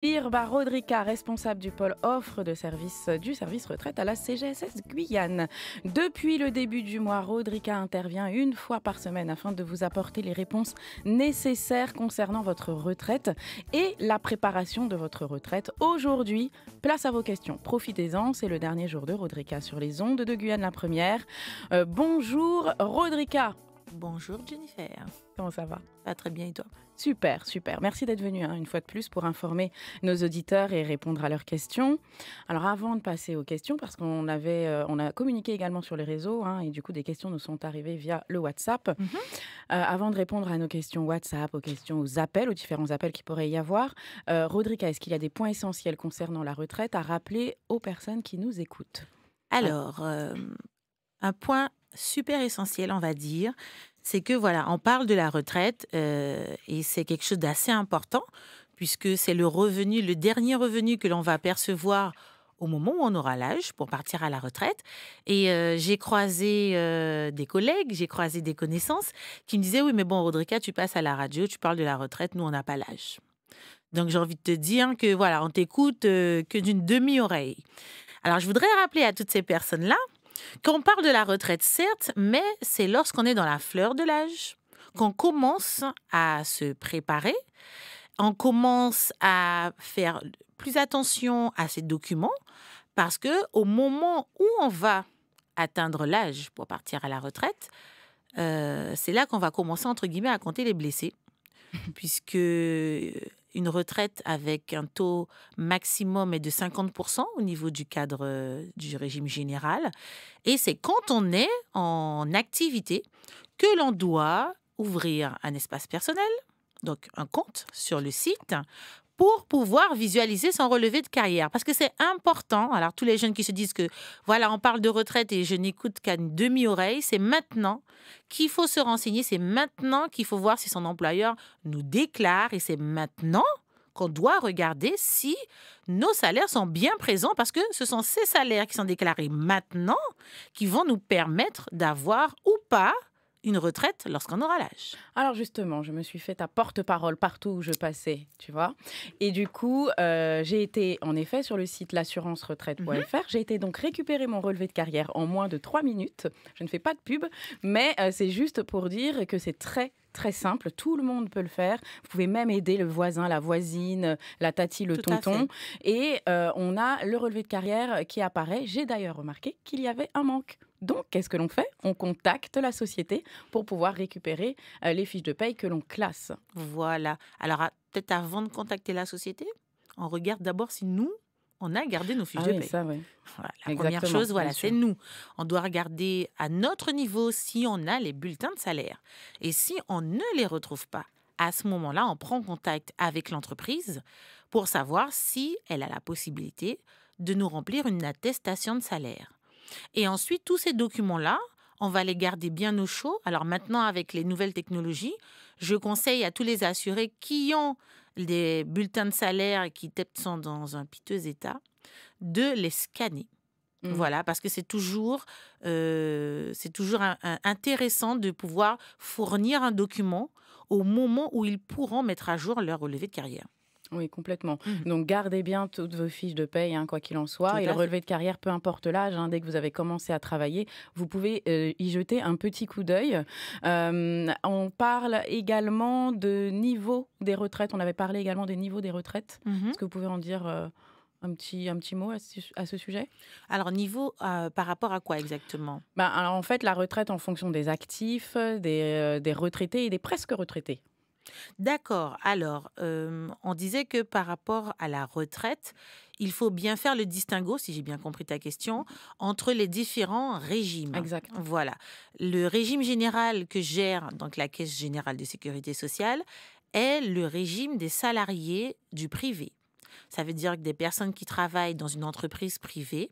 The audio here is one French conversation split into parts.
Irba Rodrika, responsable du pôle offre de service du service retraite à la CGSS Guyane. Depuis le début du mois, Rodrika intervient une fois par semaine afin de vous apporter les réponses nécessaires concernant votre retraite et la préparation de votre retraite. Aujourd'hui, place à vos questions. Profitez-en, c'est le dernier jour de Rodrika sur les ondes de Guyane la première. Bonjour Rodrika. Bonjour Jennifer, Comment ça va? pas très bien et toi? Super, super. Merci d'être venu une fois de plus pour informer nos auditeurs et répondre à leurs questions. Alors avant de passer aux questions, parce on a communiqué également sur les réseaux et du coup des questions nous sont arrivées via le WhatsApp. Avant de répondre à nos questions WhatsApp, aux questions, aux appels, aux différents appels qu'il pourrait y avoir, Rodrika, est-ce qu'il y a des points essentiels concernant la retraite à rappeler aux personnes qui nous écoutent? Alors, un point super essentiel, on va dire, c'est que voilà, on parle de la retraite et c'est quelque chose d'assez important puisque c'est le revenu, le dernier revenu que l'on va percevoir au moment où on aura l'âge pour partir à la retraite. Et j'ai croisé des collègues, j'ai croisé des connaissances qui me disaient, oui, mais bon, Rodrika, tu passes à la radio, tu parles de la retraite, nous, on n'a pas l'âge. Donc, j'ai envie de te dire que voilà, on t'écoute que d'une demi-oreille. Alors, je voudrais rappeler à toutes ces personnes-là qu'on parle de la retraite, certes, mais c'est lorsqu'on est dans la fleur de l'âge qu'on commence à se préparer, on commence à faire plus attention à ces documents, parce que au moment où on va atteindre l'âge pour partir à la retraite, c'est là qu'on va commencer, entre guillemets, à compter les blessés puisque une retraite avec un taux maximum est de 50% au niveau du cadre du régime général. Et c'est quand on est en activité que l'on doit ouvrir un espace personnel, donc un compte sur le site, pour pouvoir visualiser son relevé de carrière. Parce que c'est important. Alors, tous les jeunes qui se disent que, voilà, on parle de retraite et je n'écoute qu'à une demi-oreille, c'est maintenant qu'il faut se renseigner, c'est maintenant qu'il faut voir si son employeur nous déclare et c'est maintenant qu'on doit regarder si nos salaires sont bien présents parce que ce sont ces salaires qui sont déclarés maintenant qui vont nous permettre d'avoir ou pas une retraite lorsqu'on aura l'âge. Alors justement, je me suis fait ta porte-parole partout où je passais, tu vois. Et du coup, j'ai été en effet sur le site l'assurance-retraite.fr. J'ai été donc récupérer mon relevé de carrière en moins de 3 minutes. Je ne fais pas de pub, mais c'est juste pour dire que c'est très très simple, tout le monde peut le faire. Vous pouvez même aider le voisin, la voisine, la tati, le Tout à tonton. fait. Et on a le relevé de carrière qui apparaît. J'ai d'ailleurs remarqué qu'il y avait un manque. Donc, qu'est-ce que l'on fait? On contacte la société pour pouvoir récupérer les fiches de paye que l'on classe. Voilà. Alors, peut-être avant de contacter la société, on regarde d'abord si nous, on a gardé nos fiches Ah de oui, paye. ça, oui. Voilà. La première Exactement, chose, voilà, bien c'est sûr. nous. On doit regarder à notre niveau si on a les bulletins de salaire. Et si on ne les retrouve pas, à ce moment-là, on prend contact avec l'entreprise pour savoir si elle a la possibilité de nous remplir une attestation de salaire. Et ensuite, tous ces documents-là, on va les garder bien au chaud. Alors maintenant, avec les nouvelles technologies, je conseille à tous les assurés qui ont des bulletins de salaire et qui peut-être sont dans un piteux état, de les scanner. Mm. Voilà, parce que c'est toujours intéressant de pouvoir fournir un document au moment où ils pourront mettre à jour leur relevé de carrière. Oui, complètement. Mhm. Donc, gardez bien toutes vos fiches de paye, quoi qu'il en Tout soit. Et le à fait. relevé de carrière, peu importe l'âge, dès que vous avez commencé à travailler, vous pouvez y jeter un petit coup d'œil. On parle également de niveau des retraites. On avait parlé également des niveaux des retraites. Mhm. Est-ce que vous pouvez en dire un petit mot à ce sujet? Alors, niveau par rapport à quoi exactement? Alors, en fait, la retraite en fonction des actifs, des retraités et des presque retraités. D'accord. Alors, on disait que par rapport à la retraite, il faut bien faire le distinguo, si j'ai bien compris ta question, entre les différents régimes. Exact. Voilà. Le régime général que gère donc la Caisse générale de sécurité sociale est le régime des salariés du privé. Ça veut dire que des personnes qui travaillent dans une entreprise privée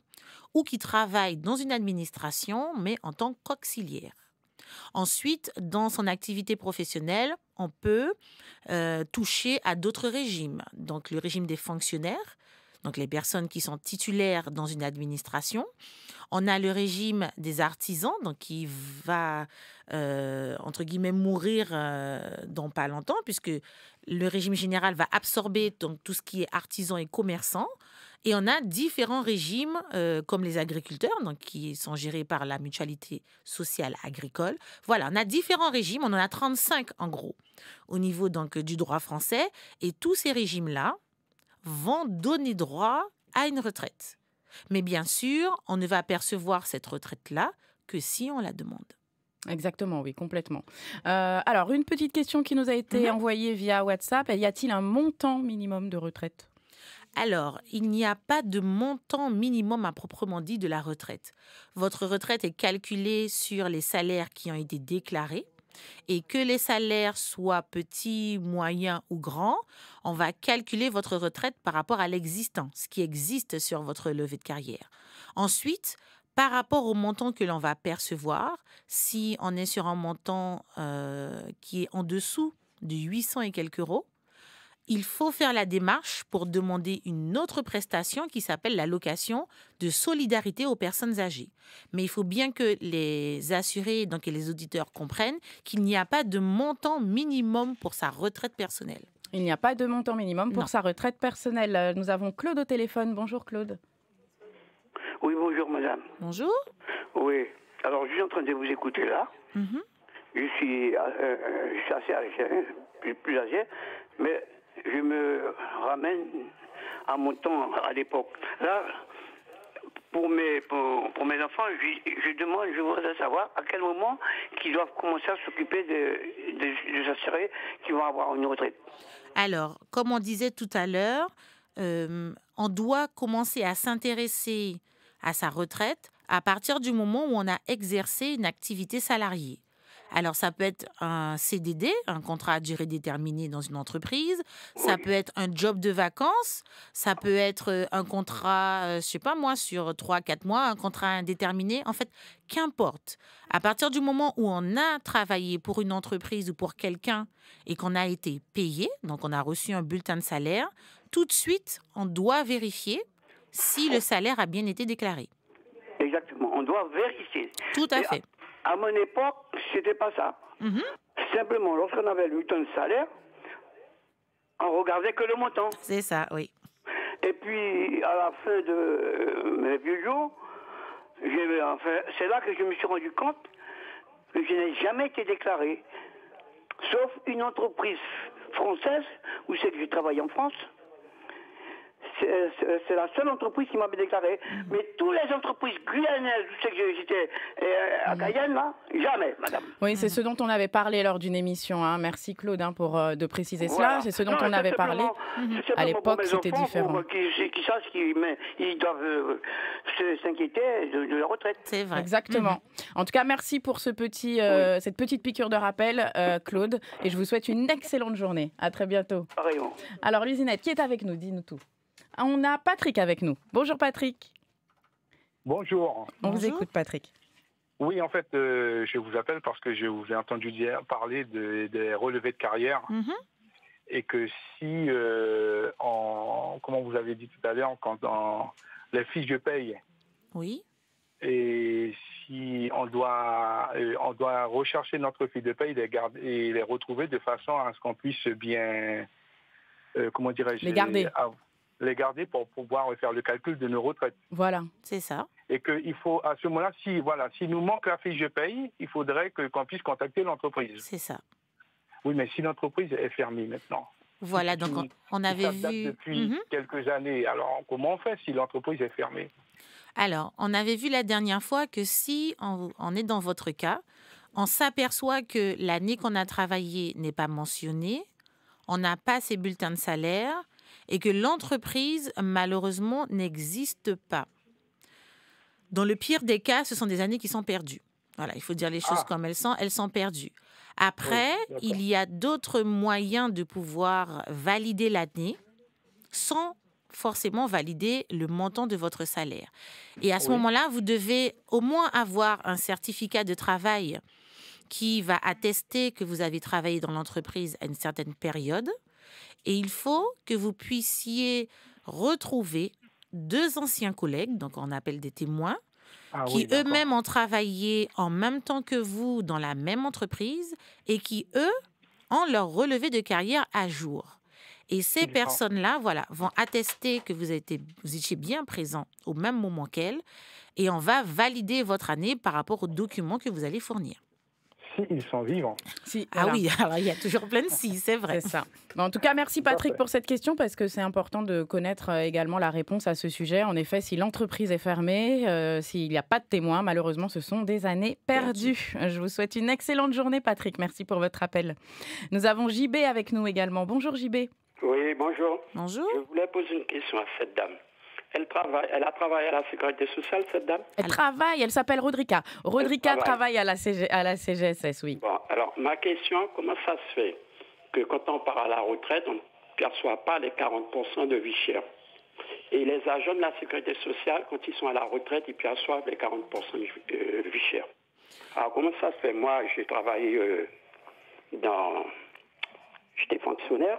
ou qui travaillent dans une administration, mais en tant qu'auxiliaire. Ensuite, dans son activité professionnelle, on peut toucher à d'autres régimes. Donc, le régime des fonctionnaires, donc les personnes qui sont titulaires dans une administration. On a le régime des artisans, donc qui va, entre guillemets, mourir dans pas longtemps, puisque le régime général va absorber donc, tout ce qui est artisan et commerçant. Et on a différents régimes, comme les agriculteurs, donc, qui sont gérés par la mutualité sociale agricole. Voilà, on a différents régimes, on en a 35 en gros, au niveau donc, du droit français. Et tous ces régimes-là vont donner droit à une retraite. Mais bien sûr, on ne va percevoir cette retraite-là que si on la demande. Exactement, oui, complètement. Alors, une petite question qui nous a été envoyée via WhatsApp. Y a-t-il un montant minimum de retraite ? Alors, il n'y a pas de montant minimum à proprement dit de la retraite. Votre retraite est calculée sur les salaires qui ont été déclarés. Et que les salaires soient petits, moyens ou grands, on va calculer votre retraite par rapport à l'existant, ce qui existe sur votre levée de carrière. Ensuite, par rapport au montant que l'on va percevoir, si on est sur un montant qui est en dessous de 800 et quelques euros, il faut faire la démarche pour demander une autre prestation qui s'appelle l'allocation de solidarité aux personnes âgées. Mais il faut bien que les assurés donc, et les auditeurs comprennent qu'il n'y a pas de montant minimum pour sa retraite personnelle. Il n'y a pas de montant minimum pour sa retraite personnelle. Nous avons Claude au téléphone. Bonjour Claude. Oui, bonjour madame. Bonjour. Oui, alors je suis en train de vous écouter là. Je suis assez âgé, plus âgé, mais je me ramène à mon temps, à l'époque. Là, pour mes enfants, je voudrais savoir à quel moment qu'ils doivent commencer à s'occuper des assurés qui vont avoir une retraite. Alors, comme on disait tout à l'heure, on doit commencer à s'intéresser à sa retraite à partir du moment où on a exercé une activité salariée. Alors, ça peut être un CDD, un contrat à durée déterminée dans une entreprise. Ça peut être un job de vacances. Ça peut être un contrat, je ne sais pas moi, sur 3-4 mois, un contrat indéterminé. En fait, qu'importe. À partir du moment où on a travaillé pour une entreprise ou pour quelqu'un et qu'on a été payé, donc on a reçu un bulletin de salaire, tout de suite, on doit vérifier si le salaire a bien été déclaré. Exactement, on doit vérifier. Tout à fait. À mon époque, c'était pas ça. Simplement, lorsqu'on avait le bulletin de salaire, on regardait que le montant. C'est ça, oui. Et puis, à la fin de mes vieux jours, c'est là que je me suis rendu compte que je n'ai jamais été déclaré. Sauf une entreprise française, où c'est que je travaille en France. C'est la seule entreprise qui m'avait déclaré. Mais toutes les entreprises guyanaises, je sais que j'étais à Guyane, là, jamais, madame. Oui, c'est ce dont on avait parlé lors d'une émission. Merci Claude pour de préciser cela. C'est ce dont on avait parlé. À l'époque, c'était différent. Pour qu'ils sachent qu'ils doivent s'inquiéter de la retraite. C'est vrai. Exactement. En tout cas, merci pour cette petite piqûre de rappel, Claude. Et je vous souhaite une excellente journée. À très bientôt. Pareillement. Alors, Luzinette, qui est avec nous? Dis-nous tout. On a Patrick avec nous. Bonjour Patrick. Bonjour. On vous écoute Patrick. Oui, en fait, je vous appelle parce que je vous ai entendu parler des relevés de carrière et que si, comme vous avez dit tout à l'heure, quand les fiches de paye, oui, et si on doit rechercher notre fiche de paye, les garder et les retrouver de façon à ce qu'on puisse bien, les garder pour pouvoir faire le calcul de nos retraites. Voilà, c'est ça. Et qu'il faut, à ce moment-là, s'il nous manque la fiche de paye, il faudrait qu'on puisse contacter l'entreprise. C'est ça. Oui, mais si l'entreprise est fermée maintenant. Voilà, donc on avait vu... Ça date depuis quelques années. Alors, comment on fait si l'entreprise est fermée? Alors, on avait vu la dernière fois que si on est dans votre cas, on s'aperçoit que l'année qu'on a travaillé n'est pas mentionnée, on n'a pas ces bulletins de salaire, et que l'entreprise, malheureusement, n'existe pas. Dans le pire des cas, ce sont des années qui sont perdues. Voilà, il faut dire les choses comme elles sont perdues. Après, il y a d'autres moyens de pouvoir valider l'année sans forcément valider le montant de votre salaire. Et à ce moment-là, vous devez au moins avoir un certificat de travail qui va attester que vous avez travaillé dans l'entreprise à une certaine période. Et il faut que vous puissiez retrouver 2 anciens collègues, donc on appelle des témoins, qui d'accord. eux-mêmes ont travaillé en même temps que vous dans la même entreprise et qui, eux, ont leur relevé de carrière à jour. Et ces personnes-là, vont attester que vous étiez bien présent au même moment qu'elles et on va valider votre année par rapport aux documents que vous allez fournir. Si ils sont vivants. Ah oui, alors il y a toujours plein de si, c'est vrai. C'est ça. Bon, en tout cas, merci Patrick pour cette question parce que c'est important de connaître également la réponse à ce sujet. En effet, si l'entreprise est fermée, s'il n'y a pas de témoins, malheureusement, ce sont des années perdues. Je vous souhaite une excellente journée, Patrick. Merci pour votre appel. Nous avons JB avec nous également. Bonjour JB. Oui, bonjour. Bonjour. Je voulais poser une question à cette dame. Elle a travaillé à la Sécurité sociale, cette dame? Elle s'appelle Rodrika. Rodrika travaille à la CGSS, oui. Bon, alors, ma question, comment ça se fait que quand on part à la retraite, on ne perçoit pas les 40% de vie chère? Et les agents de la Sécurité sociale, quand ils sont à la retraite, ils perçoivent les 40% de vie chère. Alors, comment ça se fait? Moi, j'ai travaillé J'étais fonctionnaire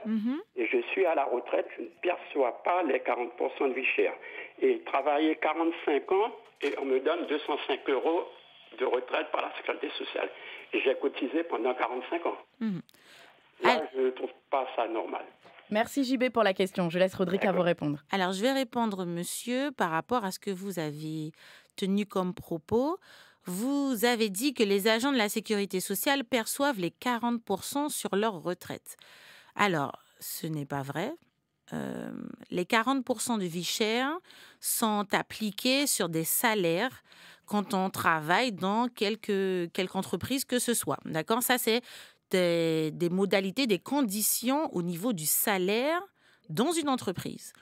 et je suis à la retraite, je ne perçois pas les 40% de vie chère. Et travailler 45 ans et on me donne 205 € de retraite par la Sécurité sociale. Et j'ai cotisé pendant 45 ans. Là, je ne trouve pas ça normal. Merci JB pour la question. Je laisse Rodrika vous répondre. Alors, je vais répondre, monsieur, par rapport à ce que vous avez tenu comme propos. Vous avez dit que les agents de la Sécurité sociale perçoivent les 40% sur leur retraite. Alors, ce n'est pas vrai. Les 40% de vie chère sont appliqués sur des salaires quand on travaille dans quelque entreprise que ce soit. D'accord ? Ça, c'est des modalités, des conditions au niveau du salaire dans une entreprise.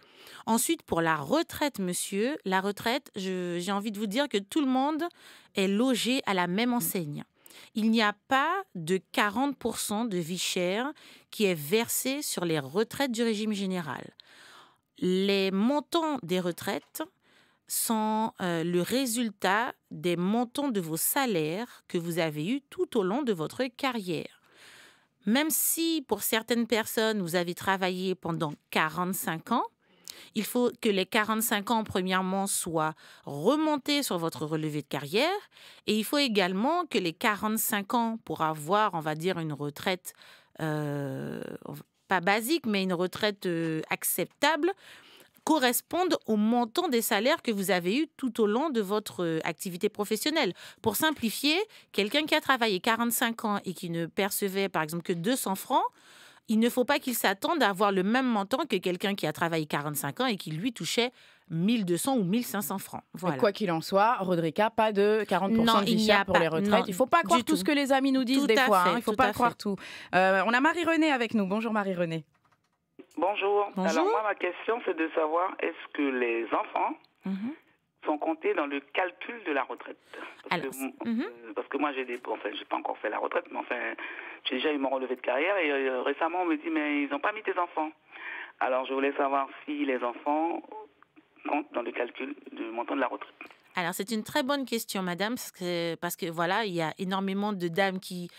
Ensuite, pour la retraite, monsieur, la retraite, j'ai envie de vous dire que tout le monde est logé à la même enseigne. Il n'y a pas de 40% de vie chère qui est versé sur les retraites du régime général. Les montants des retraites sont le résultat des montants de vos salaires que vous avez eus tout au long de votre carrière. Même si, pour certaines personnes, vous avez travaillé pendant 45 ans, il faut que les 45 ans, premièrement, soient remontés sur votre relevé de carrière. Et il faut également que les 45 ans, pour avoir, on va dire, une retraite, pas basique, mais une retraite acceptable, correspondent au montant des salaires que vous avez eu tout au long de votre activité professionnelle. Pour simplifier, quelqu'un qui a travaillé 45 ans et qui ne percevait, par exemple, que 200 francs, il ne faut pas qu'il s'attende à avoir le même montant que quelqu'un qui a travaillé 45 ans et qui, lui, touchait 1200 ou 1500 francs. Voilà. Mais quoi qu'il en soit, Rodrika, pas de 40% de vie chère pour les retraites. Il ne faut pas croire tout ce que les amis nous disent des fois. Il ne faut pas croire tout. On a Marie-Renée avec nous. Bonjour Marie-Renée. Bonjour. Alors moi, ma question, c'est de savoir est-ce que les enfants sont comptés dans le calcul de la retraite? Parce que moi, j'ai pas encore fait la retraite, mais j'ai déjà eu mon relevé de carrière et récemment, on me dit, mais ils n'ont pas mis tes enfants. Alors, je voulais savoir si les enfants comptent dans le calcul du montant de la retraite. Alors, c'est une très bonne question, madame, parce que voilà, il y a énormément de dames qui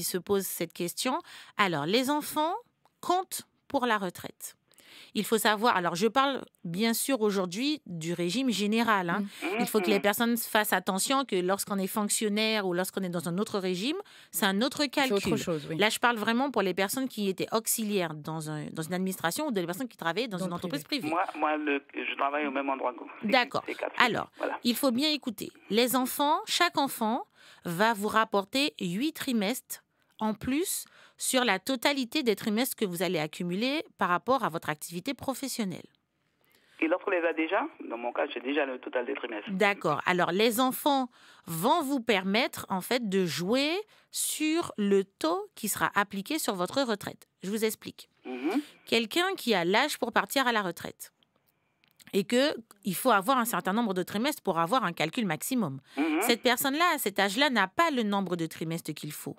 se posent cette question. Alors, les enfants comptent pour la retraite. Il faut savoir, alors je parle bien sûr aujourd'hui du régime général. Hein. Il faut que les personnes fassent attention que lorsqu'on est fonctionnaire ou lorsqu'on est dans un autre régime, c'est un autre calcul. C'est autre chose, oui. Là, je parle vraiment pour les personnes qui étaient auxiliaires dans une administration ou des personnes qui travaillaient dans une entreprise privée. Moi, je travaille au même endroit que vous. D'accord. Alors, il faut bien écouter. Les enfants, chaque enfant va vous rapporter 8 trimestres en plus sur la totalité des trimestres que vous allez accumuler par rapport à votre activité professionnelle. Et l'offre les a déjà? Dans mon cas, j'ai déjà le total des trimestres. D'accord. Alors, les enfants vont vous permettre, en fait, de jouer sur le taux qui sera appliqué sur votre retraite. Je vous explique. Quelqu'un qui a l'âge pour partir à la retraite et qu'il faut avoir un certain nombre de trimestres pour avoir un calcul maximum. Cette personne-là, à cet âge-là, n'a pas le nombre de trimestres qu'il faut,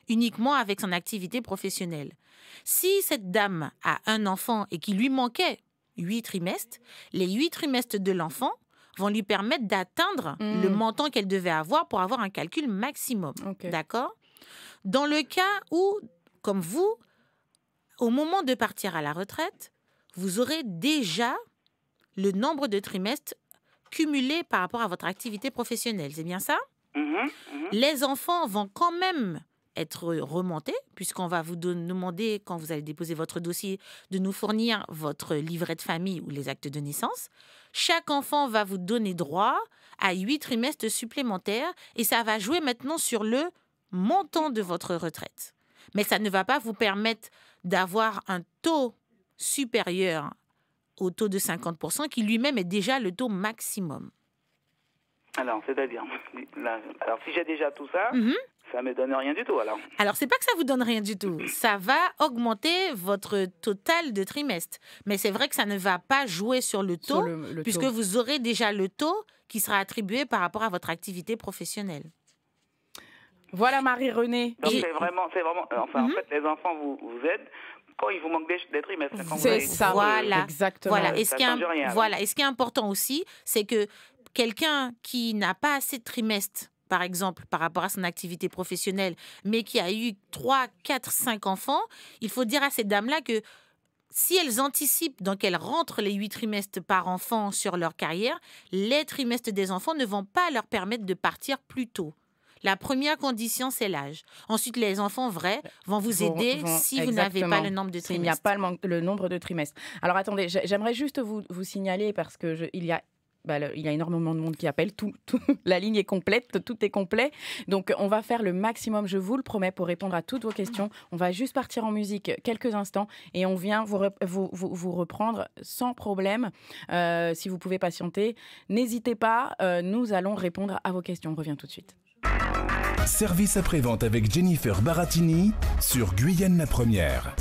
uniquement avec son activité professionnelle. Si cette dame a un enfant et qu'il lui manquait 8 trimestres, les 8 trimestres de l'enfant vont lui permettre d'atteindre le montant qu'elle devait avoir pour avoir un calcul maximum. Okay. D'accord ? Dans le cas où, comme vous, au moment de partir à la retraite, vous aurez déjà le nombre de trimestres cumulés par rapport à votre activité professionnelle. C'est bien ça? Les enfants vont quand même être remontés, puisqu'on va vous demander, quand vous allez déposer votre dossier, de nous fournir votre livret de famille ou les actes de naissance. Chaque enfant va vous donner droit à 8 trimestres supplémentaires et ça va jouer maintenant sur le montant de votre retraite. Mais ça ne va pas vous permettre d'avoir un taux supérieur au taux de 50%, qui lui-même est déjà le taux maximum. Alors, c'est-à-dire, si j'ai déjà tout ça, ça ne me donne rien du tout, alors. Alors, c'est pas que ça vous donne rien du tout. Ça va augmenter votre total de trimestre. Mais c'est vrai que ça ne va pas jouer sur le taux, puisque vous aurez déjà le taux qui sera attribué par rapport à votre activité professionnelle. Voilà, Marie-Renée. Donc, c'est vraiment... Enfin, en fait, les enfants vous aident quand il vous manque des trimestres. C'est ça, voilà. Exactement. Voilà. Et ce qui est important aussi, c'est que quelqu'un qui n'a pas assez de trimestres, par exemple, par rapport à son activité professionnelle, mais qui a eu 3, 4, 5 enfants, il faut dire à ces dames-là que si elles anticipent, donc elles rentrent les 8 trimestres par enfant sur leur carrière, les trimestres des enfants ne vont pas leur permettre de partir plus tôt. La première condition, c'est l'âge. Ensuite, les enfants vrais vont vous aider si vous n'avez pas le nombre de trimestres. S'il n'y a pas le nombre de trimestres. Alors, attendez, j'aimerais juste vous signaler, parce que il y a énormément de monde qui appelle. La ligne est complète, tout est complet. Donc, on va faire le maximum, je vous le promets, pour répondre à toutes vos questions. On va juste partir en musique quelques instants et on vient vous reprendre sans problème. Si vous pouvez patienter, n'hésitez pas. Nous allons répondre à vos questions. On revient tout de suite. Service après-vente avec Jennifer Baratini sur Guyane la Première.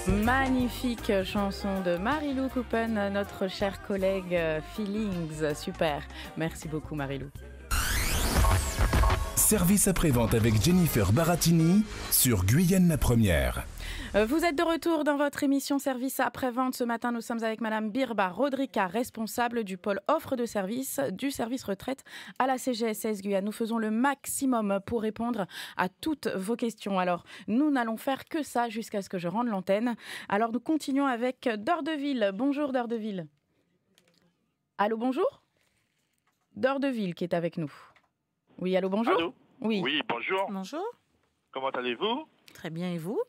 Magnifique chanson de Marie-Lou Coupen, notre chère collègue Feelings. Super. Merci beaucoup Marie-Lou. Service après-vente avec Jennifer Baratini sur Guyane la Première. Vous êtes de retour dans votre émission Service après-vente. Ce matin, nous sommes avec Madame Birba Rodrika, responsable du pôle offre de service du service retraite à la CGSS Guyane. Nous faisons le maximum pour répondre à toutes vos questions. Alors, nous n'allons faire que ça jusqu'à ce que je rende l'antenne. Alors, nous continuons avec D'Ordeville. Bonjour D'Ordeville. Allô, bonjour. D'Ordeville qui est avec nous. Oui, allô, bonjour. Allô. Oui, bonjour. Bonjour. Comment allez-vous? Très bien, et vous?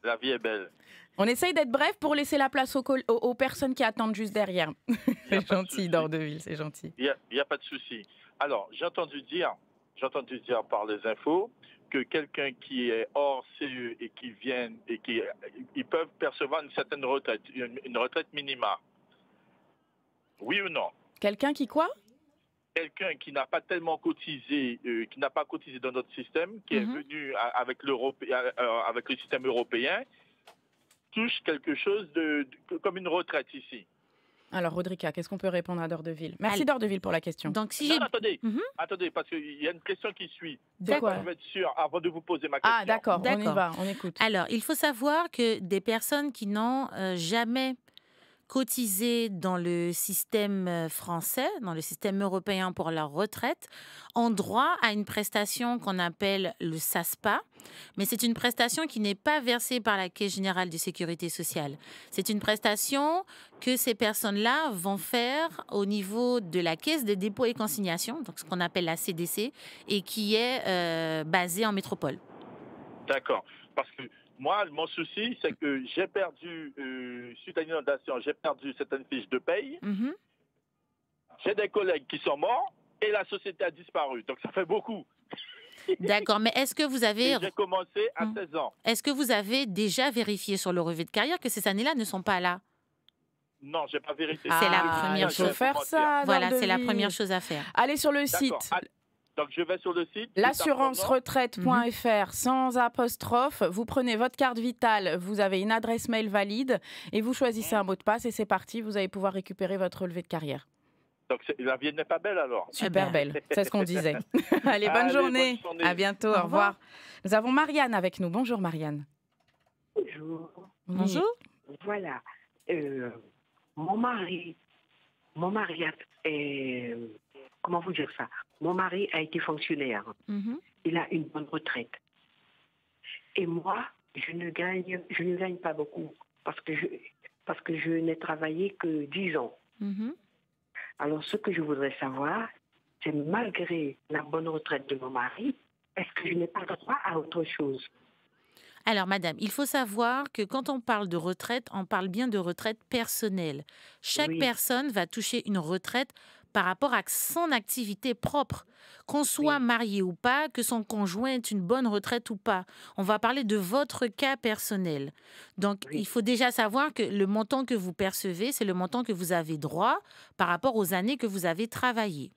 La vie est belle. On essaye d'être bref pour laisser la place aux personnes qui attendent juste derrière. C'est gentil, D'Ordeville, c'est gentil. Il n'y a pas de souci. Alors, j'ai entendu dire par les infos que quelqu'un qui est hors CE et qui viennent et ils peuvent percevoir une certaine retraite, une retraite minima. Oui ou non? Quelqu'un qui quoi? Quelqu'un qui n'a pas tellement cotisé, qui n'a pas cotisé dans notre système, qui est venu avec le système européen, touche quelque chose comme une retraite ici. Alors, Rodrika, qu'est-ce qu'on peut répondre à D'Ordeville? Merci D'Ordeville pour la question. Donc, attendez, parce qu'il y a une question qui suit. D'accord. Je veux être sûr avant de vous poser ma question. Ah, d'accord, on y va, on écoute. Alors, il faut savoir que des personnes qui n'ont jamais cotisé dans le système français, dans le système européen pour leur retraite, ont droit à une prestation qu'on appelle le SASPA, mais c'est une prestation qui n'est pas versée par la Caisse générale de sécurité sociale. C'est une prestation que ces personnes-là vont faire au niveau de la Caisse des dépôts et consignations, donc ce qu'on appelle la CDC, et qui est basée en métropole. D'accord, parce que moi, mon souci, c'est que j'ai perdu, suite à une inondation, j'ai perdu certaines fiches de paye. J'ai des collègues qui sont morts et la société a disparu. Donc, ça fait beaucoup. D'accord, mais est-ce que vous avez... J'ai commencé à 16 ans. Est-ce que vous avez déjà vérifié sur le relevé de carrière que ces années-là ne sont pas là? Non, je n'ai pas vérifié. C'est la première chose. Il faut faire ça. Voilà, c'est la première chose à faire. Allez sur le site. Donc, je vais sur le site. L'assurance-retraite.fr sans apostrophe. Vous prenez votre carte vitale, vous avez une adresse mail valide et vous choisissez un mot de passe et c'est parti. Vous allez pouvoir récupérer votre relevé de carrière. Donc, la vie n'est pas belle alors? Super belle, c'est ce qu'on disait. Allez, bonne journée. À bientôt, au revoir. Nous avons Marianne avec nous. Bonjour Marianne. Bonjour. Bonjour. Voilà. Mon mari est... Comment vous dire ça? Mon mari a été fonctionnaire. Il a une bonne retraite. Et moi, je ne gagne pas beaucoup parce que je n'ai travaillé que 10 ans. Alors, ce que je voudrais savoir, c'est malgré la bonne retraite de mon mari, est-ce que je n'ai pas droit à autre chose? Alors, madame, il faut savoir que quand on parle de retraite, on parle bien de retraite personnelle. Chaque personne va toucher une retraite par rapport à son activité propre, qu'on soit marié ou pas, que son conjoint ait une bonne retraite ou pas. On va parler de votre cas personnel. Donc, il faut déjà savoir que le montant que vous percevez, c'est le montant que vous avez droit par rapport aux années que vous avez travaillé.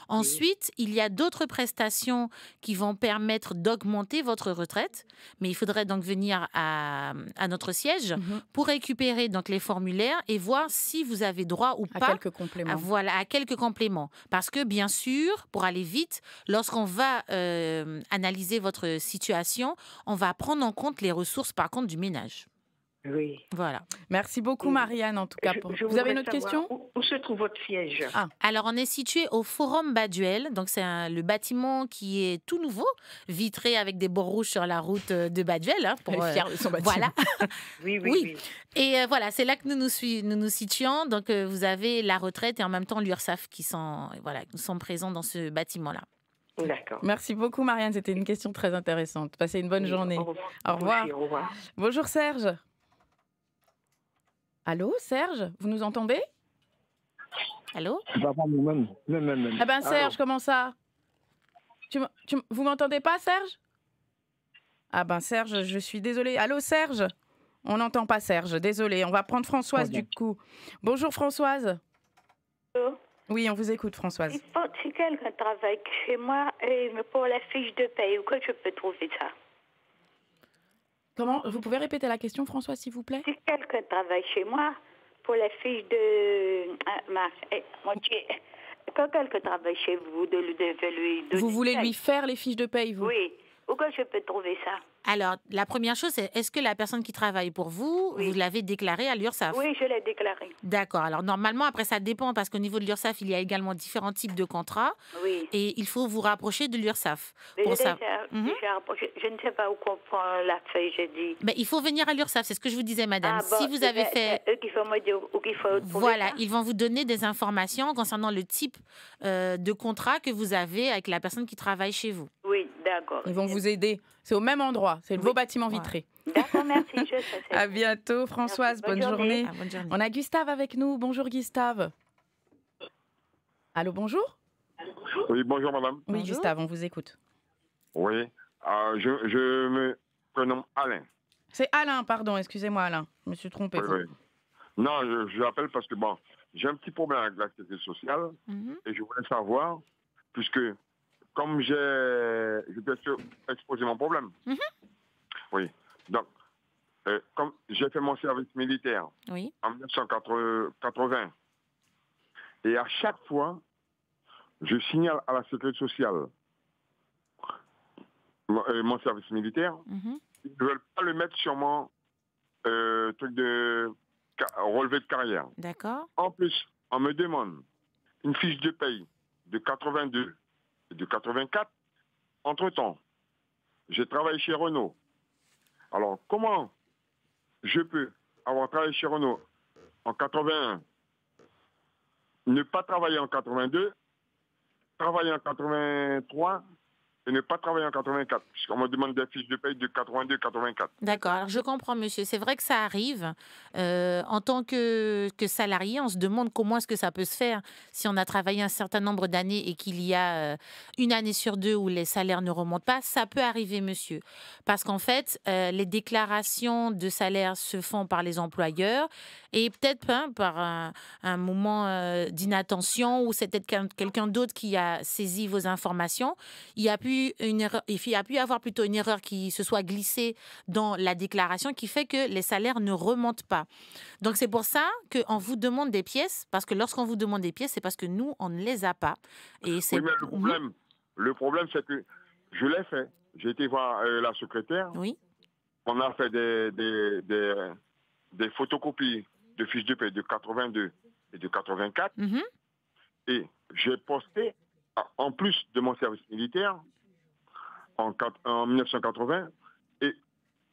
Ensuite, il y a d'autres prestations qui vont permettre d'augmenter votre retraite, mais il faudrait donc venir à notre siège pour récupérer donc les formulaires et voir si vous avez droit ou pas à quelques compléments. Voilà, à quelques compléments. Parce que bien sûr, pour aller vite, lorsqu'on va analyser votre situation, on va prendre en compte les ressources par contre du ménage. Oui. Voilà. Merci beaucoup, Marianne, en tout cas. Vous avez une autre question? Où se trouve votre siège? Alors, on est situé au Forum Baduel. Donc, c'est le bâtiment qui est tout nouveau, vitré avec des bords rouges sur la route de Baduel. Elle est fière de son bâtiment. Voilà. Oui. Et voilà, c'est là que nous nous situons. Donc, vous avez la retraite et en même temps l'URSSAF qui sont présents dans ce bâtiment-là. D'accord. Merci beaucoup, Marianne. C'était une question très intéressante. Passez une bonne journée. Au revoir. Au revoir. Bonjour, Serge. Allô, Serge, vous nous entendez? Allô? Eh ben, Serge, comment ça? Vous m'entendez pas, Serge? Ah ben, Serge, je suis désolée. Allô, Serge? On n'entend pas Serge, désolée. On va prendre Françoise, du coup. Bonjour, Françoise. Allô? Oui, on vous écoute, Françoise. Si quelqu'un travaille chez moi et pour la fiche de paye, où que je peux trouver ça? Comment? Vous pouvez répéter la question, François, s'il vous plaît? Si quelqu'un travaille chez moi, pour la fiche de... Quand quelqu'un travaille chez vous, de lui donner... Vous voulez lui faire les fiches de paye, vous? Oui. Où que je peux trouver ça? Alors, la première chose, c'est est-ce que la personne qui travaille pour vous, vous l'avez déclarée à l'URSSAF? Oui, je l'ai déclarée. D'accord. Alors, normalement, après, ça dépend parce qu'au niveau de l'URSSAF, il y a également différents types de contrats. Oui. Et il faut vous rapprocher de l'URSSAF. Pour ça. Je ne sais pas où comprend la feuille, j'ai dit. Mais il faut venir à l'URSSAF, c'est ce que je vous disais, madame. Si vous avez fait... eux qui vont me dire où il faut trouver Voilà, ça. ils vont vous donner des informations concernant le type de contrat que vous avez avec la personne qui travaille chez vous. Oui, d'accord. Ils vont vous aider. C'est au même endroit. C'est le beau bâtiment vitré. D'accord, merci. À bientôt, Françoise. Merci, bonne journée. Bonne journée. On a Gustave avec nous. Bonjour, Gustave. Allô, bonjour. Oui, bonjour, madame. Oui, bonjour. Gustave, on vous écoute. Oui, je me prénomme Alain. C'est Alain, pardon. Excusez-moi, Alain. Je me suis trompé. Oui. Non, je l'appelle parce que, bon, j'ai un petit problème avec la sécurité sociale et je voulais savoir, puisque comme je peux exposer mon problème. Oui. Donc, comme j'ai fait mon service militaire en 1980, et à chaque fois, je signale à la sécurité sociale mon service militaire. Ils ne veulent pas le mettre sur mon truc de relevé de carrière. D'accord. En plus, on me demande une fiche de paye de 82 et de 84. Entre-temps, j'ai travaillé chez Renault. Alors, comment je peux avoir travaillé chez Renault en 81, ne pas travailler en 82, travailler en 83 et ne pas travailler en 84, puisqu'on me demande des fiches de paye de 82, 84. D'accord, alors je comprends, monsieur. C'est vrai que ça arrive. En tant que salarié, on se demande comment est-ce que ça peut se faire si on a travaillé un certain nombre d'années et qu'il y a une année sur deux où les salaires ne remontent pas. Ça peut arriver, monsieur. Parce qu'en fait, les déclarations de salaire se font par les employeurs et peut-être par un moment d'inattention ou c'est peut-être quelqu'un d'autre qui a saisi vos informations. Il y a pu y avoir plutôt une erreur qui se soit glissée dans la déclaration qui fait que les salaires ne remontent pas. Donc, c'est pour ça qu'on vous demande des pièces, parce que lorsqu'on vous demande des pièces, c'est parce que nous, on ne les a pas. Et c'est... Oui, mais le problème, c'est que je l'ai fait. J'ai été voir la secrétaire. Oui. On a fait des photocopies de fiches de paie de 82 et de 84. Et j'ai posté, en plus de mon service militaire, en 1980, et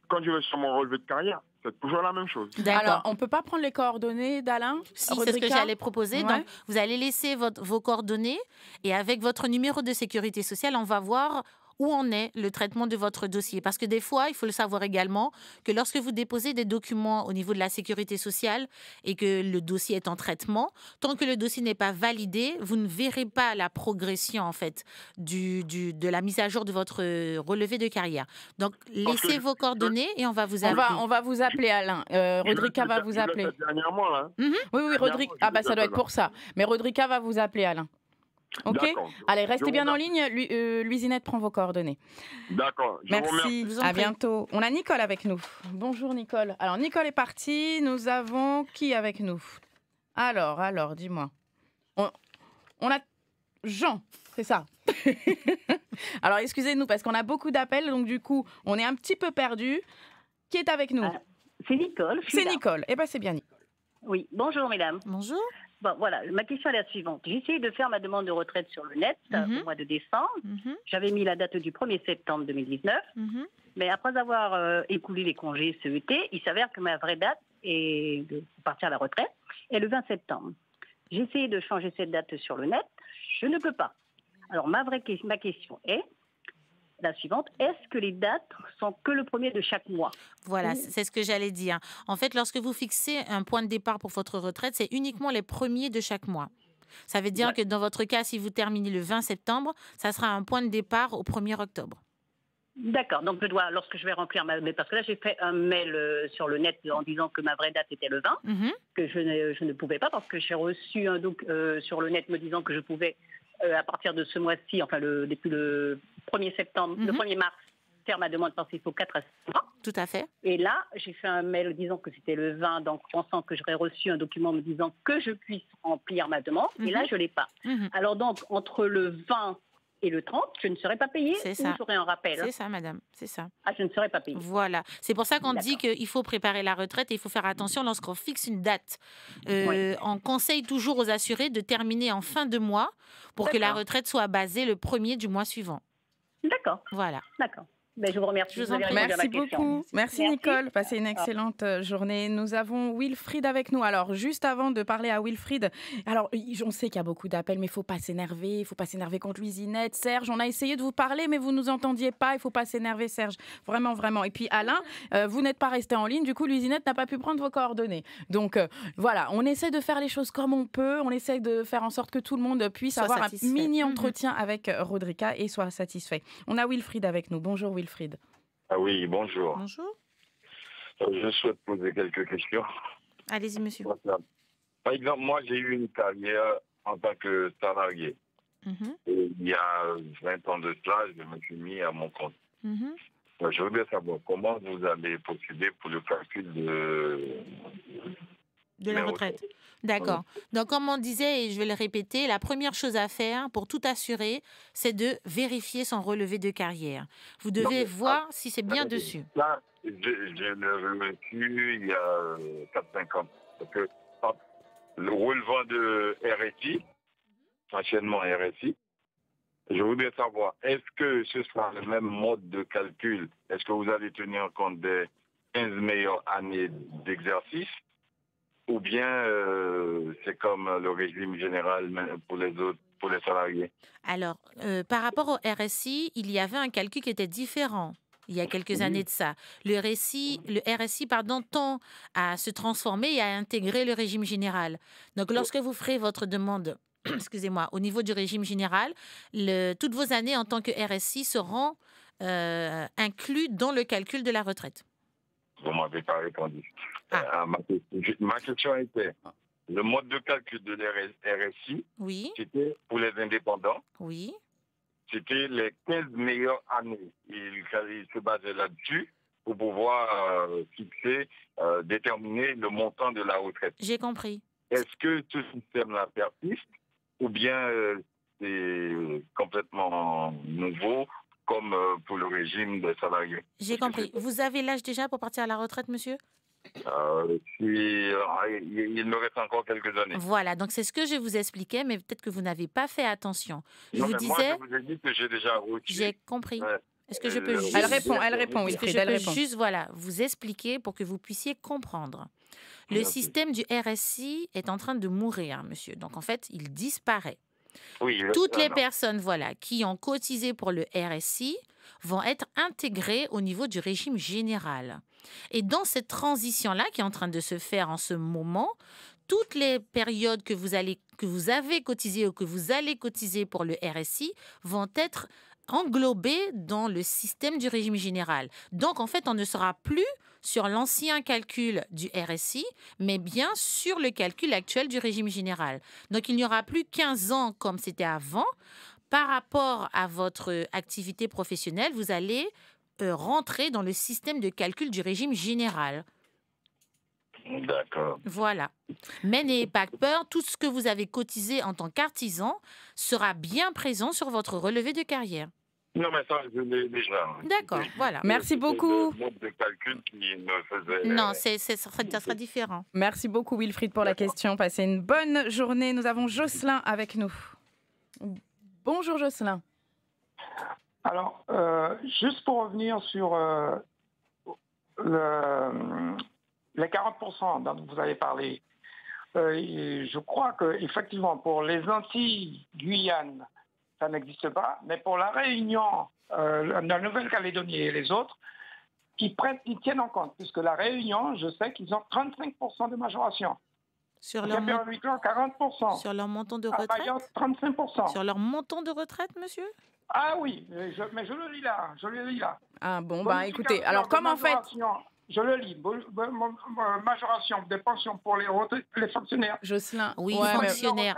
quand je vais sur mon relevé de carrière, c'est toujours la même chose. Alors, on ne peut pas prendre les coordonnées d'Alain? Si, c'est ce que j'allais proposer. Ouais. Donc, vous allez laisser vos coordonnées et avec votre numéro de sécurité sociale, on va voir où en est le traitement de votre dossier. Parce que des fois, il faut le savoir également, que lorsque vous déposez des documents au niveau de la sécurité sociale et que le dossier est en traitement, tant que le dossier n'est pas validé, vous ne verrez pas la progression en fait de la mise à jour de votre relevé de carrière. Donc, laissez vos coordonnées et on va vous appeler. On va vous appeler, Alain. Rodrika va vous appeler. Dernièrement, là. Oui, Rodrika. Ah bah ça doit être pour ça. Mais Rodrika va vous appeler, Alain. Ok. Allez, restez bien en ligne. Luisinette prend vos coordonnées. D'accord. Merci. À bientôt. On a Nicole avec nous. Bonjour Nicole. Alors Nicole est partie. Nous avons qui avec nous? Alors, dis-moi. On a Jean, c'est ça. Alors excusez-nous parce qu'on a beaucoup d'appels, donc du coup on est un petit peu perdu. Qui est avec nous? C'est Nicole. C'est Nicole. Eh bien c'est bien Nicole. Oui. Bonjour mesdames. Bonjour. Bon, voilà, ma question est la suivante. J'ai essayé de faire ma demande de retraite sur le net au mois de décembre. J'avais mis la date du 1er septembre 2019. Mais après avoir écoulé les congés ce été, il s'avère que ma vraie date est de partir à la retraite est le 20 septembre. J'ai essayé de changer cette date sur le net. Je ne peux pas. Alors, ma question est la suivante. Est-ce que les dates sont que le premier de chaque mois? Voilà, c'est ce que j'allais dire. En fait, lorsque vous fixez un point de départ pour votre retraite, c'est uniquement les premiers de chaque mois. Ça veut dire que dans votre cas, si vous terminez le 20 septembre, ça sera un point de départ au 1er octobre. D'accord. Donc, lorsque je vais remplir parce que là, j'ai fait un mail sur le net en disant que ma vraie date était le 20, que je ne pouvais pas parce que j'ai reçu un sur le net me disant que je pouvais, à partir de ce mois-ci, enfin, depuis le 1er septembre, le 1er mars, faire ma demande parce qu'il faut 4 à 6 mois. Tout à fait. Et là, j'ai fait un mail disant que c'était le 20, donc pensant que j'aurais reçu un document me disant que je puisse remplir ma demande. Et là, je ne l'ai pas. Alors donc, entre le 20 et le 30, je ne serai pas payée ou j'aurai un rappel. C'est ça, madame, c'est ça. Ah, je ne serai pas payée. Voilà. C'est pour ça qu'on dit qu'il faut préparer la retraite et il faut faire attention lorsqu'on fixe une date. On conseille toujours aux assurés de terminer en fin de mois pour que la retraite soit basée le 1er du mois suivant. D'accord. Voilà. D'accord. Ben, je vous remercie. Je vous en prie. Merci beaucoup. Merci Nicole. Passez une excellente journée. Nous avons Wilfried avec nous. Alors, juste avant de parler à Wilfried, alors, on sait qu'il y a beaucoup d'appels, mais il ne faut pas s'énerver. Il ne faut pas s'énerver contre Luisinette. Serge, on a essayé de vous parler, mais vous ne nous entendiez pas. Il ne faut pas s'énerver, Serge. Vraiment, vraiment. Et puis, Alain, vous n'êtes pas resté en ligne. Du coup, Luisinette n'a pas pu prendre vos coordonnées. Donc, voilà, on essaie de faire les choses comme on peut. On essaie de faire en sorte que tout le monde puisse avoir un mini-entretien avec Rodrika et soit satisfait. On a Wilfried avec nous. Bonjour, Wilfried. Ah oui, bonjour. Bonjour. Je souhaite poser quelques questions. Allez-y, monsieur. Par exemple, moi, j'ai eu une carrière en tant que salarié. Et il y a 20 ans de cela, je me suis mis à mon compte. Je voudrais savoir comment vous allez procéder pour le calcul de la retraite. D'accord. Donc, comme on disait, et je vais le répéter, la première chose à faire pour tout assurer, c'est de vérifier son relevé de carrière. Vous devez voir si c'est bien dessus. Là, je l'ai reçu il y a 4-5 ans. Parce que le relevant de RSI, anciennement RSI, je voudrais savoir, est-ce que ce sera le même mode de calcul? Est-ce que vous allez tenir compte des 15 meilleures années d'exercice? Ou bien c'est comme le régime général pour les autres, pour les salariés? Alors, par rapport au RSI, il y avait un calcul qui était différent il y a quelques années de ça. Le RSI tend à se transformer et à intégrer le régime général. Donc, lorsque vous ferez votre demande, excusez-moi, au niveau du régime général, toutes vos années en tant que RSI seront inclus dans le calcul de la retraite. Vous ne m'avez pas répondu. Ma question était, le mode de calcul de l'RSI, c'était pour les indépendants. Oui. C'était les 15 meilleures années. Il se basait là-dessus pour pouvoir fixer, déterminer le montant de la retraite. J'ai compris. Est-ce que ce système-là persiste ou bien c'est complètement nouveau comme pour le régime des salariés? J'ai compris. Vous avez l'âge déjà pour partir à la retraite, monsieur? Il me reste encore quelques années. Voilà, donc c'est ce que je vous expliquais, mais peut-être que vous n'avez pas fait attention. Moi, je vous ai dit que j'ai déjà reçu. J'ai compris. Est-ce que je peux juste... Elle répond, oui. Est-ce que je peux juste vous expliquer pour que vous puissiez comprendre? Le système du RSI est en train de mourir, monsieur. Donc, en fait, il disparaît. Oui, toutes les personnes qui ont cotisé pour le RSI vont être intégrées au niveau du régime général. Et dans cette transition-là qui est en train de se faire en ce moment, toutes les périodes que vous avez cotisées ou que vous allez cotiser pour le RSI vont être englobées dans le système du régime général. Donc, en fait, on ne sera plus sur l'ancien calcul du RSI, mais bien sur le calcul actuel du régime général. Donc, il n'y aura plus 15 ans comme c'était avant. Par rapport à votre activité professionnelle, vous allez rentrer dans le système de calcul du régime général. D'accord. Voilà. Mais n'ayez pas peur, tout ce que vous avez cotisé en tant qu'artisan sera bien présent sur votre relevé de carrière. Non, mais ça, je l'ai déjà. D'accord, voilà. Merci beaucoup. Le mode de calcul qui me faisait... Non, ça sera différent. Merci beaucoup, Wilfried, pour la question. Passez une bonne journée. Nous avons Jocelyn avec nous. Bonjour, Jocelyn. Alors, juste pour revenir sur les 40% dont vous avez parlé, je crois qu'effectivement, pour les Antilles, Guyane, ça n'existe pas, mais pour la Réunion, la Nouvelle-Calédonie et les autres, ils tiennent en compte, puisque la Réunion, je sais qu'ils ont 35% de majoration. Sur leur 40%. Sur leur montant de retraite? 35%. Sur leur montant de retraite, monsieur? Ah oui, mais je le lis là, Ah bon, écoutez, alors comment faites? je le lis. Majoration des pensions pour les fonctionnaires. Jocelyn, oui, fonctionnaires.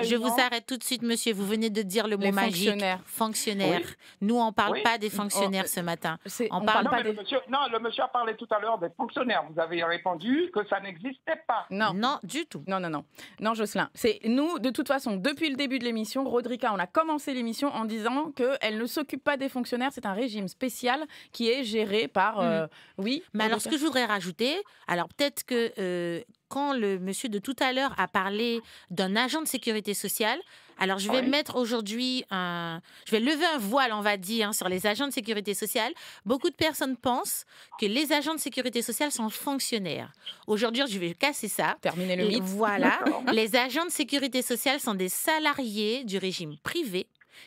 Je vous arrête tout de suite, monsieur. Vous venez de dire le mot magique. Fonctionnaires. Oui. Nous, on ne parle pas des fonctionnaires ce matin. On parle pas des... le monsieur a parlé tout à l'heure des fonctionnaires. Vous avez répondu que ça n'existait pas. Non, du tout. Non, Jocelyn. C'est nous, de toute façon, depuis le début de l'émission, Rodrika, on a commencé l'émission en disant qu'elle ne s'occupe pas des fonctionnaires. C'est un régime spécial qui est géré par... Oui. Mais alors, ce que je voudrais rajouter, alors peut-être que quand le monsieur de tout à l'heure a parlé d'un agent de sécurité sociale, alors je vais mettre aujourd'hui je vais lever un voile, on va dire, sur les agents de sécurité sociale. Beaucoup de personnes pensent que les agents de sécurité sociale sont fonctionnaires. Aujourd'hui, je vais casser ça. Terminer le mythe. Voilà. Les agents de sécurité sociale sont des salariés du régime privé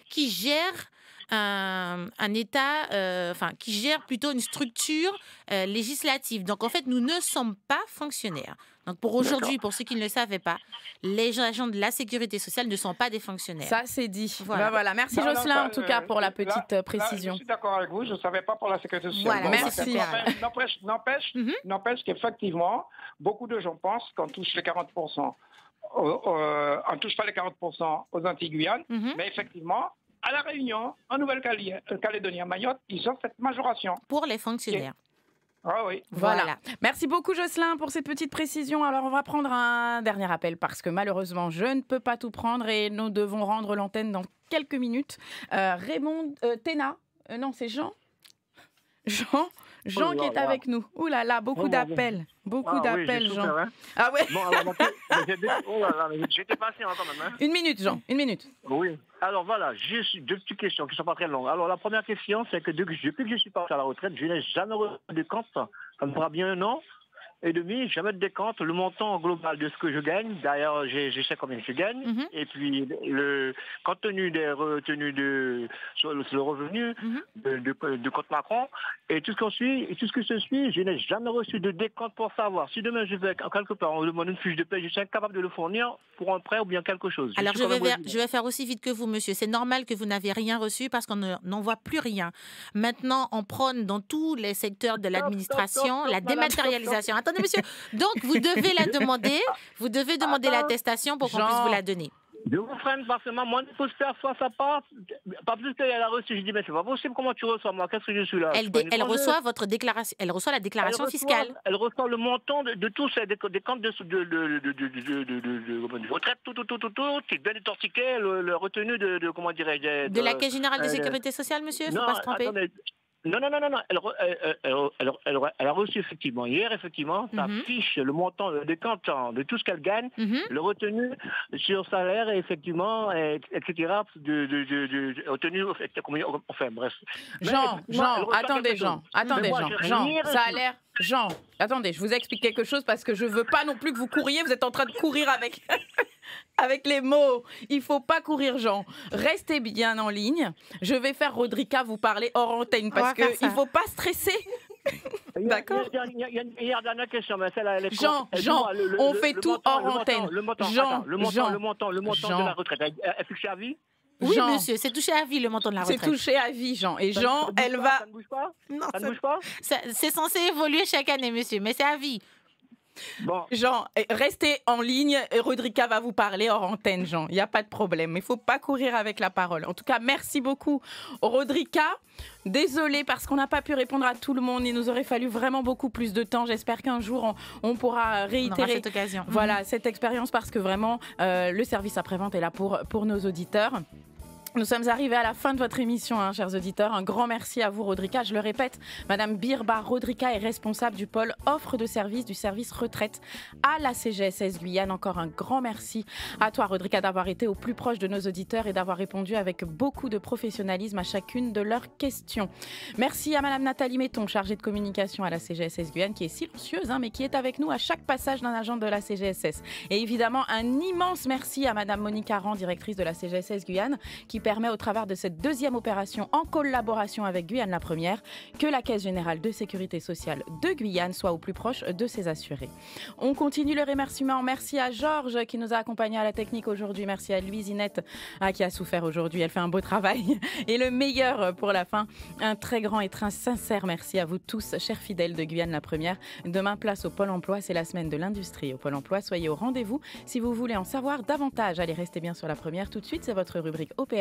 qui gèrent un État, qui gère plutôt une structure législative. Donc, en fait, nous ne sommes pas fonctionnaires. Donc, pour aujourd'hui, pour ceux qui ne le savaient pas, les agents de la sécurité sociale ne sont pas des fonctionnaires. Ça, c'est dit. Voilà. Merci, Jocelyn, en tout cas, pour la petite précision. Je suis d'accord avec vous. Je ne savais pas pour la sécurité sociale. Voilà, merci. N'empêche qu'effectivement, beaucoup de gens pensent qu'on touche les 40%. On ne touche pas les 40% aux Antilles-Guyane, mais effectivement, à La Réunion, en Nouvelle-Calédonie, à Mayotte, ils ont cette majoration. Pour les fonctionnaires. Ah oui. Voilà. Merci beaucoup, Jocelyn, pour cette petite précision. Alors, on va prendre un dernier appel parce que malheureusement, je ne peux pas tout prendre et nous devons rendre l'antenne dans quelques minutes. Raymond, Téna, non, c'est Jean qui est avec nous. Ouh là là, beaucoup d'appels. Beaucoup d'appels, Jean. Hein. Ah ouais. Bon, alors, j'étais patient quand même. Hein. Une minute, Jean, une minute. Oui. Alors voilà, j'ai deux petites questions qui ne sont pas très longues. Alors la première question, c'est que depuis que je suis parti à la retraite, je n'ai jamais reçu de compte. Ça me fera bien 1 an et demi, jamais de décompte, le montant global de ce que je gagne. D'ailleurs, je sais combien je gagne. Et puis, compte tenu des retenues sur le revenu de compte Macron, et tout ce que je suis, je n'ai jamais reçu de décompte pour savoir. Si demain, je vais quelque part, on me demande une fiche de paie, je suis incapable de le fournir pour un prêt ou bien quelque chose. Alors, je vais faire aussi vite que vous, monsieur. C'est normal que vous n'avez rien reçu parce qu'on n'en voit plus rien. Maintenant, on prône dans tous les secteurs de l'administration la dématérialisation. Attendez, monsieur. Donc, vous devez la demander. Vous devez demander l'attestation pour qu'on puisse vous la donner. Je vous freine parce que moi, il faut se faire soit sa part, pas plus qu'elle a reçu. Je dis, mais c'est pas possible, comment tu reçois moi? Qu'est-ce que je suis là? Elle reçoit votre déclaration, elle reçoit la déclaration fiscale. Elle reçoit le montant de tous des comptes de retraite, tout, qui est bien décortiqué, le retenu de comment dirais-je... De la Caisse générale de sécurité sociale, monsieur? Il ne faut pas se tromper. Attendez. Non. Elle a reçu effectivement hier, sa fiche, le montant de compte de tout ce qu'elle gagne, le retenu sur salaire, et effectivement, etc. Retenu, enfin bref. Jean, attendez, Jean, ça a l'air... Jean, attendez, je vous explique quelque chose parce que je veux pas non plus que vous couriez. Vous êtes en train de courir avec, avec les mots. Il faut pas courir, Jean. Restez bien en ligne. Je vais faire Rodrika vous parler hors antenne parce qu'il faut pas stresser. D'accord. Il y a une dernière question, mais celle-là, elle est Jean, on fait tout hors antenne. Le montant de la retraite, est fixé à vie? Oui, Jean, monsieur, c'est touché à vie le montant de la retraite. C'est touché à vie, Jean. Et Jean, elle va... Ça ne bouge pas? Non, ça ne bouge pas? C'est censé évoluer chaque année, monsieur, mais c'est à vie. Bon. Jean, restez en ligne. Rodrika va vous parler hors antenne, Jean. Il n'y a pas de problème. Il ne faut pas courir avec la parole. En tout cas, merci beaucoup, Rodrika. Désolée parce qu'on n'a pas pu répondre à tout le monde. Il nous aurait fallu vraiment beaucoup plus de temps. J'espère qu'un jour, on pourra réitérer cette occasion. Voilà, cette expérience parce que vraiment, le service après-vente est là pour nos auditeurs. Nous sommes arrivés à la fin de votre émission, chers auditeurs. Un grand merci à vous, Rodrika. Je le répète, Madame Birba Rodrika est responsable du pôle offre de services du service retraite à la CGSS Guyane. Encore un grand merci à toi, Rodrika, d'avoir été au plus proche de nos auditeurs et d'avoir répondu avec beaucoup de professionnalisme à chacune de leurs questions. Merci à Madame Nathalie Metton, chargée de communication à la CGSS Guyane, qui est silencieuse, mais qui est avec nous à chaque passage d'un agent de la CGSS. Et évidemment, un immense merci à Madame Monique Aran, directrice de la CGSS Guyane, qui permet au travers de cette deuxième opération en collaboration avec Guyane la Première que la Caisse générale de sécurité sociale de Guyane soit au plus proche de ses assurés. On continue le remerciement. Merci à Georges qui nous a accompagnés à la technique aujourd'hui. Merci à Louisinette qui a souffert aujourd'hui. Elle fait un beau travail. Et le meilleur pour la fin, un très grand et très sincère merci à vous tous, chers fidèles de Guyane la Première. Demain, place au Pôle emploi. C'est la semaine de l'industrie au Pôle emploi. Soyez au rendez-vous. Si vous voulez en savoir davantage, allez rester bien sur la Première. Tout de suite, c'est votre rubrique OPR